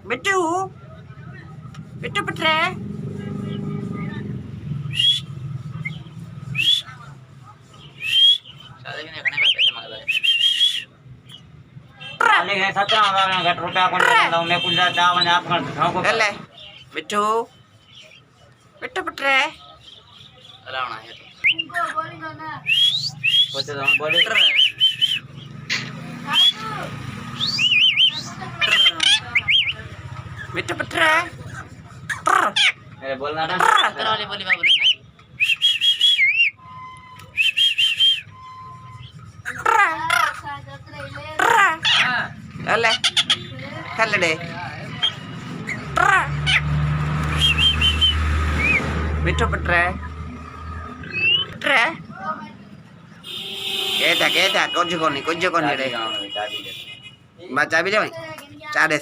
बिट्टू बिट्टू पटरे ले बिट्टू बिट्टू पटरे बिट्टू पटरे बोलना ना बोली ले खेल दे बिट्टू पटरे पटरे कहता कुछ को नहीं रे मैं चाबी ले चार